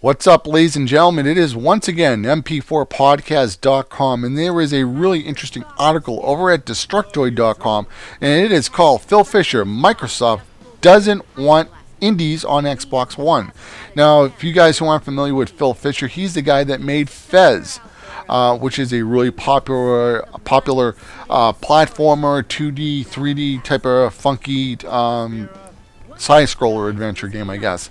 What's up, ladies and gentlemen? It is once again MP4podcast.com, and there is a really interesting article over at Destructoid.com, and it is called Phil Fisher, Microsoft Doesn't Want Indies on Xbox One. Now, if you guys who aren't familiar with Phil Fisher, he's the guy that made Fez, which is a really popular platformer, 2D, 3D type of funky side-scroller adventure game, I guess.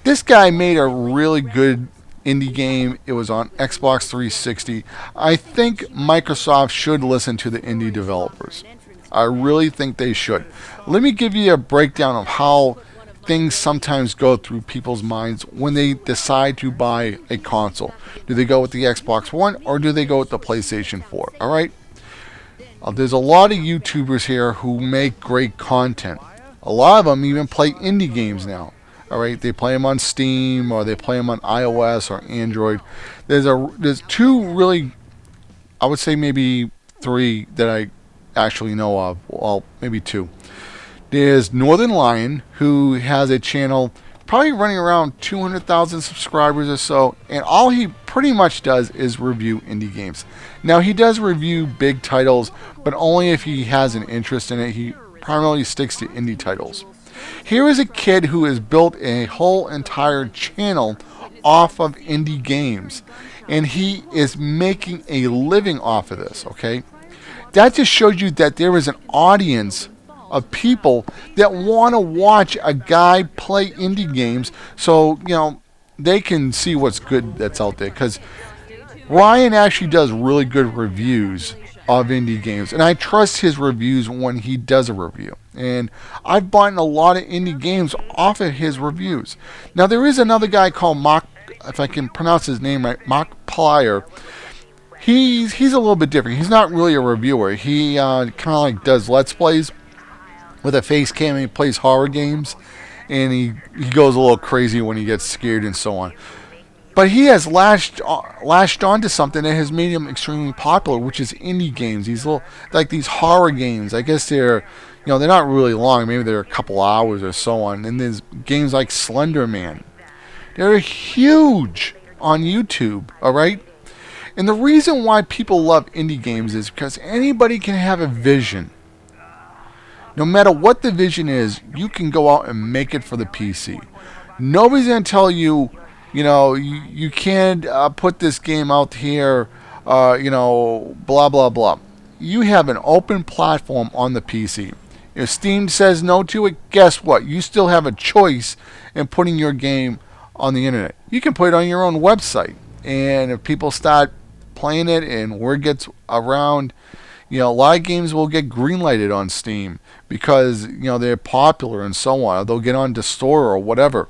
This guy made a really good indie game. It was on Xbox 360. I think Microsoft should listen to the indie developers. I really think they should. Let me give you a breakdown of how things sometimes go through people's minds when they decide to buy a console. Do they go with the Xbox One or do they go with the PlayStation 4? Alright? There's a lot of YouTubers here who make great content. A lot of them even play indie games now. Alright, they play them on Steam or they play them on iOS or Android. There's two really, I would say maybe three that I actually know of. Well, maybe two. There's Northern Lion, who has a channel probably running around 200,000 subscribers or so, and all he pretty much does is review indie games. Now, he does review big titles, but only if he has an interest in it. He primarily sticks to indie titles. Here is a kid who has built a whole entire channel off of indie games, and he is making a living off of this, okay? That just shows you that there is an audience of people that want to watch a guy play indie games so, they can see what's good that's out there, because Ryan actually does really good reviews of indie games, and I trust his reviews when he does a review. And I've bought a lot of indie games off of his reviews. Now, there is another guy called Mark, if I can pronounce his name right, Mark Plyer. He's a little bit different. He's not really a reviewer. He kind of like does Let's Plays with a face cam, and he plays horror games, and he goes a little crazy when he gets scared and so on. But he has latched onto something that has made him extremely popular, which is indie games. These little, like these horror games. I guess they're not really long. Maybe they're a couple hours or so on. And there's games like Slender Man. They're huge on YouTube, all right? And the reason why people love indie games is because anybody can have a vision. No matter what the vision is, you can go out and make it for the PC. Nobody's going to tell you, you can't put this game out here, blah, blah, blah. You have an open platform on the PC. If Steam says no to it, guess what? You still have a choice in putting your game on the internet. You can put it on your own website. And if people start playing it and word gets around, a lot of games will get greenlighted on Steam because, they're popular and so on. They'll get on the store or whatever.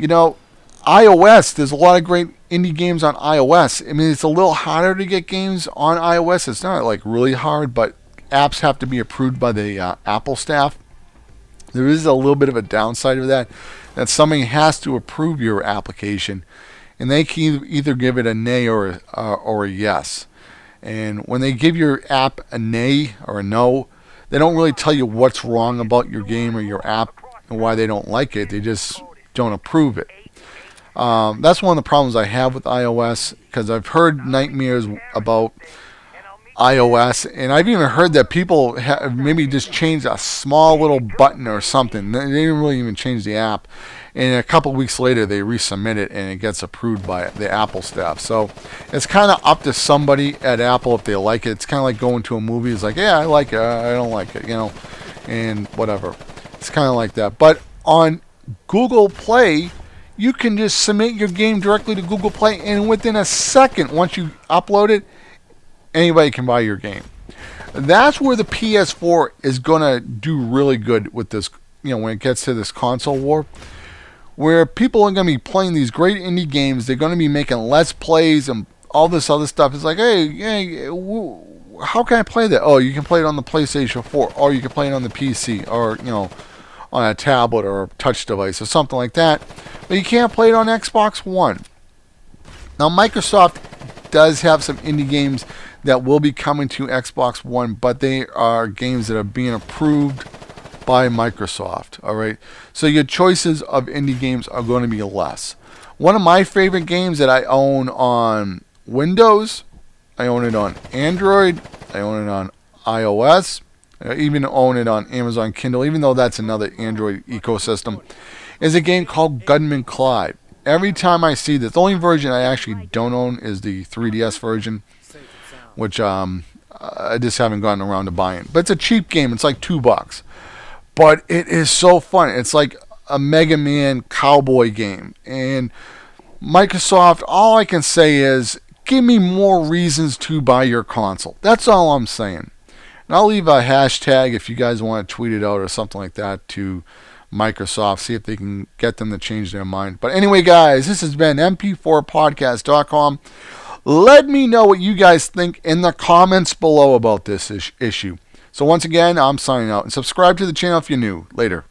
iOS, there's a lot of great indie games on iOS. I mean, it's a little harder to get games on iOS. It's not like really hard, but apps have to be approved by the Apple staff. There is a little bit of a downside of that somebody has to approve your application, and they can either give it a nay or a yes. And when they give your app a nay or a no, they don't really tell you what's wrong about your game or your app and why they don't like it. They just don't approve it. That's one of the problems I have with iOS, because I've heard nightmares about iOS, and I've even heard that people have maybe just changed a small little button or something. They didn't really even change the app, and a couple weeks later they resubmit it and it gets approved by the Apple staff. So it's kind of up to somebody at Apple if they like it. It's kind of like going to a movie. It's like, yeah, I like it, I don't like it, and whatever. It's kind of like that. But on Google Play, you can just submit your game directly to Google Play, and within a second, once you upload it, anybody can buy your game. That's where the PS4 is going to do really good with this, when it gets to this console war, where people are going to be playing these great indie games. They're going to be making Let's Plays and all this other stuff. It's like, hey, how can I play that? Oh, you can play it on the PlayStation 4, or you can play it on the PC, or, on a tablet or a touch device or something like that. But you can't play it on Xbox One. Now, Microsoft does have some indie games that will be coming to Xbox One, but they are games that are being approved by Microsoft. All right, so your choices of indie games are going to be less. One of my favorite games that I own on Windows, I own it on Android, I own it on iOS, I even own it on Amazon Kindle, even though that's another Android ecosystem, is a game called Gunman Clive. Every time I see this, the only version I actually don't own is the 3DS version, which I just haven't gotten around to buying. But it's a cheap game. It's like $2. But it is so fun. It's like a Mega Man cowboy game. And Microsoft, all I can say is, give me more reasons to buy your console. That's all I'm saying. And I'll leave a hashtag if you guys want to tweet it out or something like that to Microsoft, see if they can get them to change their mind. But anyway, guys, this has been mp4podcast.com. Let me know what you guys think in the comments below about this issue. So once again, I'm signing out. And subscribe to the channel if you're new. Later.